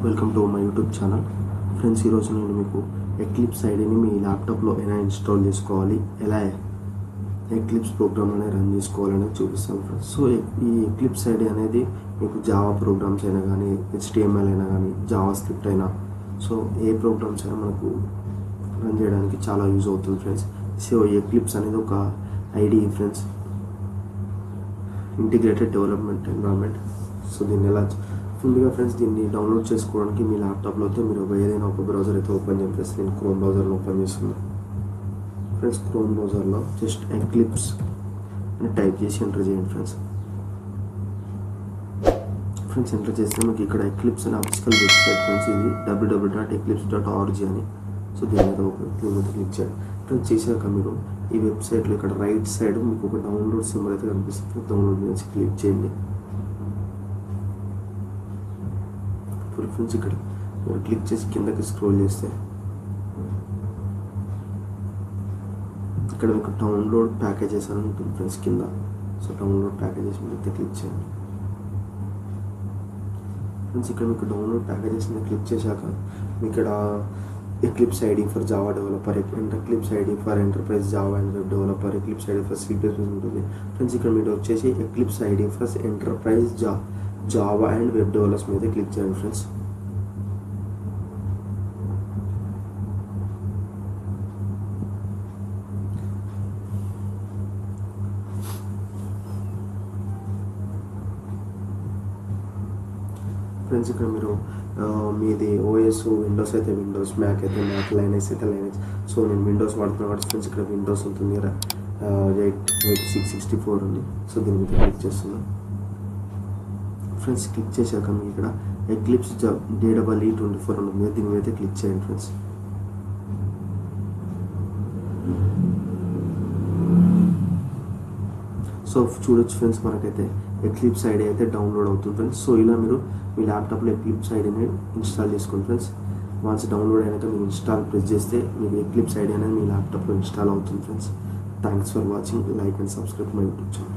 Welcome to my YouTube channel. Friends, ఈరోజు నేను మీకు ఎక్లిప్స్ ఐడిని మీ ల్యాప్టాప్లో ఎలా ఇన్స్టాల్ చేసుకోవాలి, ఎలా ఎక్లిప్స్ ప్రోగ్రామ్ అనేది రన్ చేసుకోవాలని చూపిస్తాను ఫ్రెండ్స్. సో ఈ ఎక్లిప్స్ ఐడి అనేది మీకు జావా ప్రోగ్రామ్స్ అయినా కానీ, HTML అయినా కానీ, జావా స్క్రిప్ట్ అయినా, సో ఏ ప్రోగ్రామ్స్ అయినా మనకు రన్ చేయడానికి చాలా యూజ్ అవుతుంది ఫ్రెండ్స్. సో ఎక్లిప్స్ అనేది ఒక ID friends, integrated development environment. So దీన్ని ఎలా ముందుగా ఫ్రెండ్స్ దీన్ని డౌన్లోడ్ చేసుకోవడానికి మీ ల్యాప్టాప్లో అయితే మీరు ఏదైనా ఒక బ్రౌజర్ అయితే ఓపెన్ చేయండి ఫ్రెండ్స్. నేను క్రోమ్ బ్రౌజర్లో ఓపెన్ చేస్తున్నాను ఫ్రెండ్స్. క్రోమ్ బ్రౌజర్లో జస్ట్ ఎక్లిప్స్ అని టైప్ చేసి ఎంటర్ చేయండి ఫ్రెండ్స్. ఎంటర్ చేస్తే మీకు ఇక్కడ ఎక్లిప్స్ అనే అఫిషియల్ వెబ్సైట్ ఫ్రెండ్స్. ఇది www.eclipse.org అని. సో దీని మీద క్లిక్ చేయండి ఫ్రెండ్స్. చేశాక మీరు ఈ వెబ్సైట్లో ఇక్కడ రైట్ సైడ్ మీకు ఒక డౌన్లోడ్ సింబల్ అయితే కనిపిస్తుంది. డౌన్లోడ్ మీద క్లిక్ చేయండి ఫ్రెండ్స్. ఇక్కడ మీరు క్లిక్ చేసి కిందకి స్క్రోల్ చేస్తే ఇక్కడ మీకు డౌన్లోడ్ ప్యాకేజెస్ అని ఉంటుంది ఫ్రెండ్స్ కింద. సో డౌన్లోడ్ ప్యాకేజెస్ మీద క్లిక్ చేయండి ఫ్రెండ్స్. ఇక్కడ మీకు డౌన్లోడ్ ప్యాకేజెస్ మీద క్లిక్ చేశాక మీకు ఇక్కడ eclipse ID for Java developer, eclipse ID for enterprise Java and web developer, eclipse ID for C++ ఉంటుంది ఫ్రెండ్స్. ఇక్కడ మీరు వచ్చేసి eclipse ID for enterprise Java and web develops మీద క్లిక్ చేయండి ఫ్రెండ్స్. ఫ్రెండ్స్ ఇక్కడ మీరు మీది ఓఎస్ విండోస్ అయితే విండోస్, మ్యాక్ అయితే మ్యాక్, లైనక్స్ అయితే లైనక్స్. సో నేను విండోస్ వాడుతున్నాను కాబట్టి ఫ్రెండ్స్ ఇక్కడ విండోస్ ఉంటుంది కదా, 8/6/64 ఉంది. సో దీని మీద క్లిక్ చేస్తున్నాను ఫ్రెండ్స్. క్లిక్ చేశాక మీకు ఇక్కడ ఎక్లిప్స్ DEE24 ఉంటుంది, దీని మీద క్లిక్ చేయండి ఫ్రెండ్స్. సో చూడొచ్చు ఫ్రెండ్స్, మనకైతే ఎక్లిప్స్ ఐడి అయితే డౌన్లోడ్ అవుతుంది ఫ్రెండ్స్. సో ఇలా మీరు మీ ల్యాప్టాప్లో ఎక్లిప్స్ ఐడిని ఇన్స్టాల్ చేసుకోండి ఫ్రెండ్స్. వన్స్ డౌన్లోడ్ అయినాక మీరు ఇన్స్టాల్ ప్రెస్ చేస్తే మీకు ఎక్లిప్స్ ఐడి అనేది మీ ల్యాప్టాప్లో ఇన్స్టాల్ అవుతుంది friends. Thanks for watching. Like and subscribe my YouTube channel.